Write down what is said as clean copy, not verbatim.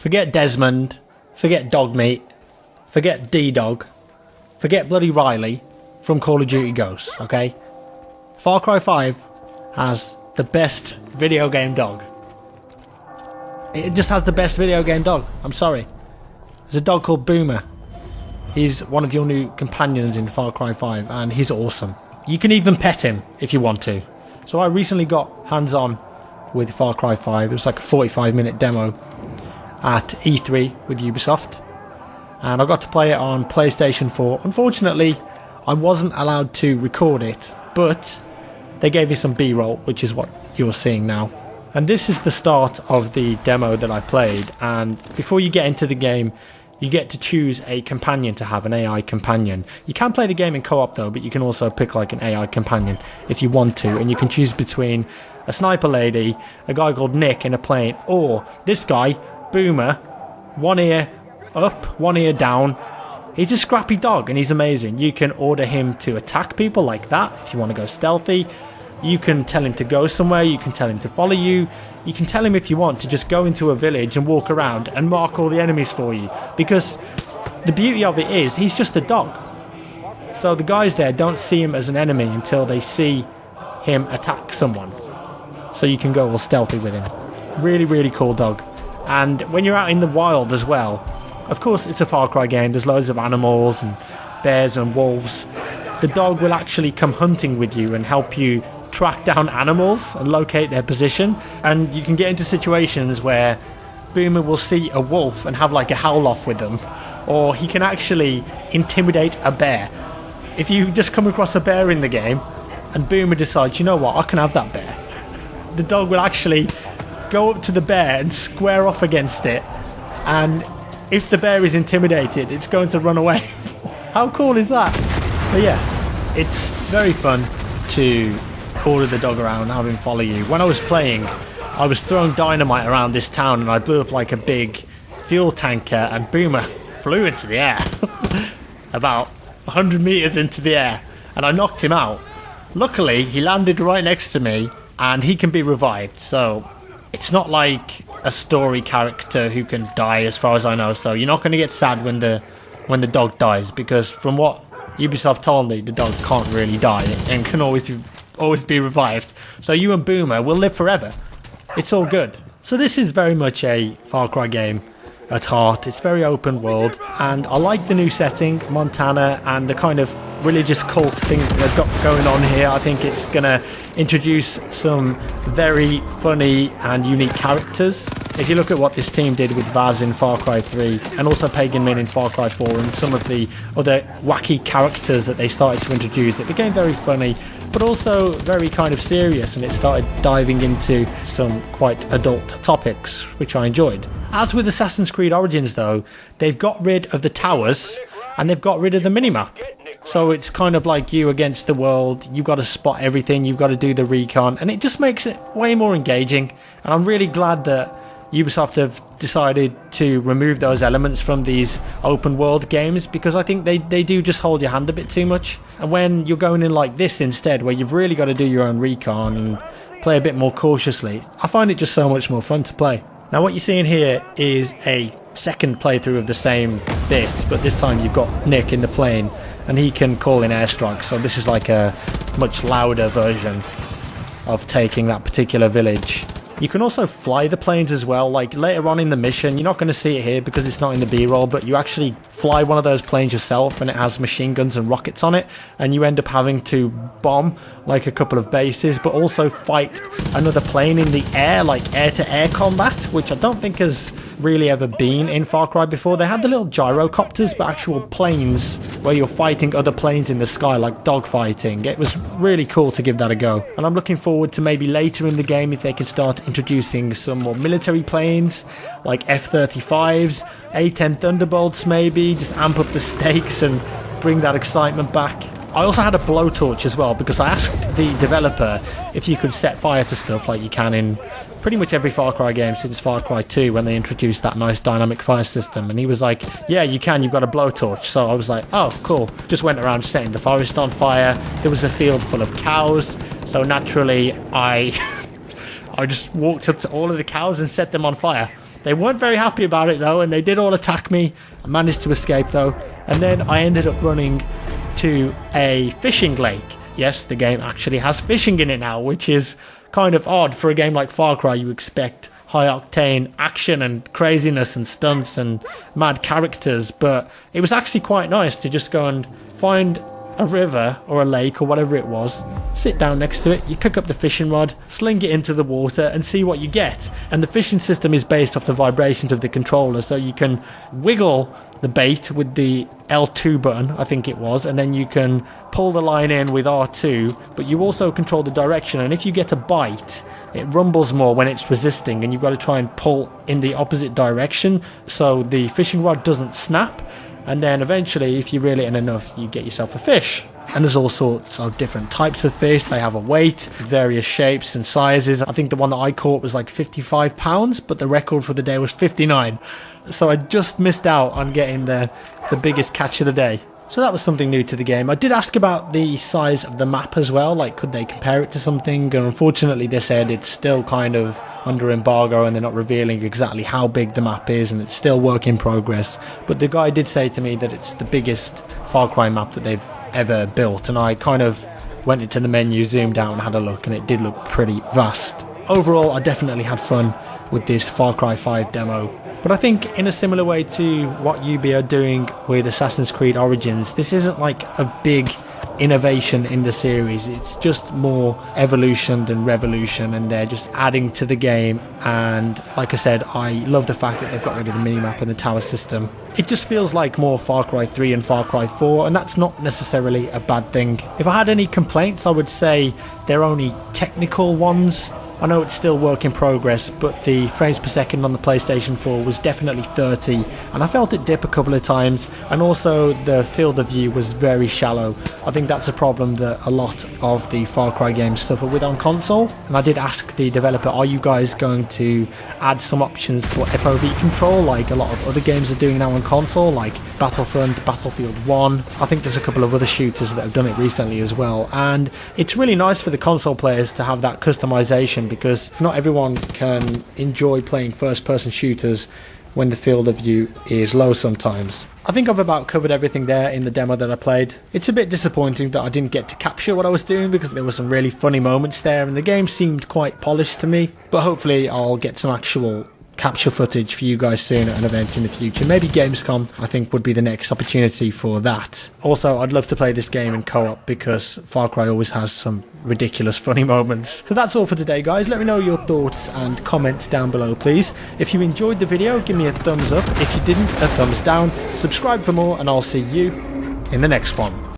Forget Desmond. Forget Dogmeat. Forget D-Dog. Forget bloody Riley from Call of Duty Ghosts, okay? Far Cry 5 has the best video game dog. It just has the best video game dog. I'm sorry. There's a dog called Boomer. He's one of your new companions in Far Cry 5 and he's awesome. You can even pet him if you want to. So I recently got hands-on with Far Cry 5. It was like a 45-minute demo at E3 with Ubisoft. And I got to play it on PlayStation 4. Unfortunately, I wasn't allowed to record it, but they gave me some B-roll, which is what you're seeing now. And this is the start of the demo that I played. And before you get into the game, you get to choose a companion to have, an AI companion. You can play the game in co-op though, but you can also pick like an AI companion if you want to. And you can choose between a sniper lady, a guy called Nick in a plane, or this guy, Boomer, one ear up, one ear down. He's a scrappy dog and he's amazing. You can order him to attack people like that if you want to go stealthy. You can tell him to go somewhere, you can tell him to follow you. You can tell him if you want to just go into a village and walk around and mark all the enemies for you. Because the beauty of it is, he's just a dog. So the guys there don't see him as an enemy until they see him attack someone. So you can go all stealthy with him. Really, really cool dog. And when you're out in the wild as well, of course it's a Far Cry game, there's loads of animals and bears and wolves. The dog will actually come hunting with you and help you track down animals and locate their position. And you can get into situations where Boomer will see a wolf and have like a howl off with them, or he can actually intimidate a bear. If you just come across a bear in the game and Boomer decides, you know what, I can have that bear, the dog will actually go up to the bear and square off against it, and if the bear is intimidated, it's going to run away. How cool is that? But yeah, it's very fun to order the dog around, have him follow you. When I was playing, I was throwing dynamite around this town and I blew up like a big fuel tanker, and Boomer flew into the air about 100 meters into the air, and I knocked him out. Luckily, he landed right next to me and he can be revived, so it's not like a story character who can die as far as I know. So you're not going to get sad when the dog dies, because from what Ubisoft told me, the dog can't really die and can always be revived. So you and Boomer will live forever. It's all good. So this is very much a Far Cry game at heart. It's very open world, and I like the new setting, Montana, and the kind of religious cult thing that they've got going on here. I think it's gonna introduce some very funny and unique characters. If you look at what this team did with Vaz in Far Cry 3 and also Pagan Min in Far Cry 4 and some of the other wacky characters that they started to introduce, it became very funny but also very kind of serious, and it started diving into some quite adult topics, which I enjoyed. As with Assassin's Creed Origins though, they've got rid of the towers and they've got rid of the minimap. So it's kind of like you against the world. You've got to spot everything, you've got to do the recon, and it just makes it way more engaging. And I'm really glad that Ubisoft have decided to remove those elements from these open world games, because I think they do just hold your hand a bit too much. And when you're going in like this instead, where you've really got to do your own recon and play a bit more cautiously, I find it just so much more fun to play. Now what you're seeing here is a second playthrough of the same bit, but this time you've got Nick in the plane and he can call in airstrikes. So this is like a much louder version of taking that particular village. You can also fly the planes as well. Like later on in the mission, you're not going to see it here because it's not in the B-roll, but you actually fly one of those planes yourself and it has machine guns and rockets on it, and you end up having to bomb like a couple of bases, but also fight another plane in the air, like air-to-air combat, which I don't think has really ever been in Far Cry before. They had the little gyrocopters, but actual planes where you're fighting other planes in the sky, like dogfighting. It was really cool to give that a go, and I'm looking forward to maybe later in the game if they can start introducing some more military planes like F-35s, A-10 Thunderbolts maybe, just amp up the stakes and bring that excitement back. I also had a blowtorch as well, because I asked the developer if you could set fire to stuff like you can in pretty much every Far Cry game since Far Cry 2 when they introduced that nice dynamic fire system, and he was like, yeah, you can, you've got a blowtorch. So I was like, oh cool. Just went around setting the forest on fire. There was a field full of cows, so naturally I just walked up to all of the cows and set them on fire. They weren't very happy about it though, and they did all attack me. I managed to escape though, and then I ended up running to a fishing lake. Yes, the game actually has fishing in it now, which is kind of odd for a game like Far Cry. You expect high octane action and craziness and stunts and mad characters, but it was actually quite nice to just go and find a river or a lake or whatever it was, sit down next to it, you pick up the fishing rod, sling it into the water and see what you get. And the fishing system is based off the vibrations of the controller, so you can wiggle the bait with the L2 button, I think it was, and then you can pull the line in with R2, but you also control the direction, and if you get a bite, it rumbles more when it's resisting, and you've got to try and pull in the opposite direction so the fishing rod doesn't snap. And then eventually, if you reel it in enough, you get yourself a fish. And there's all sorts of different types of fish. They have a weight, various shapes and sizes. I think the one that I caught was like 55 pounds, but the record for the day was 59. So I just missed out on getting the biggest catch of the day. So that was something new to the game. I did ask about the size of the map as well, like could they compare it to something, and unfortunately they said it's still kind of under embargo and they're not revealing exactly how big the map is, and it's still work in progress. But the guy did say to me that it's the biggest Far Cry map that they've ever built, and I kind of went into the menu, zoomed out and had a look, and it did look pretty vast. Overall, I definitely had fun with this Far Cry 5 demo. But I think in a similar way to what Ubi are doing with Assassin's Creed Origins, this isn't like a big innovation in the series. It's just more evolution than revolution, and they're just adding to the game. And like I said, I love the fact that they've got rid of the minimap and the tower system. It just feels like more Far Cry 3 and Far Cry 4, and that's not necessarily a bad thing. If I had any complaints, I would say they're only technical ones. I know it's still work in progress, but the frames per second on the PlayStation 4 was definitely 30, and I felt it dip a couple of times, and also the field of view was very shallow. I think that's a problem that a lot of the Far Cry games suffer with on console, and I did ask the developer, are you guys going to add some options for FOV control like a lot of other games are doing now on console, like Battlefront, Battlefield 1. I think there's a couple of other shooters that have done it recently as well, and it's really nice for the console players to have that customization, because not everyone can enjoy playing first-person shooters when the field of view is low sometimes. I think I've about covered everything there in the demo that I played. It's a bit disappointing that I didn't get to capture what I was doing, because there were some really funny moments there and the game seemed quite polished to me, but hopefully I'll get some actual capture footage for you guys soon at an event in the future. Maybe Gamescom, I think, would be the next opportunity for that. Also, I'd love to play this game in co-op, because Far Cry always has some ridiculous funny moments. So that's all for today, guys. Let me know your thoughts and comments down below, please. If you enjoyed the video, give me a thumbs up. If you didn't, a thumbs down. Subscribe for more, and I'll see you in the next one.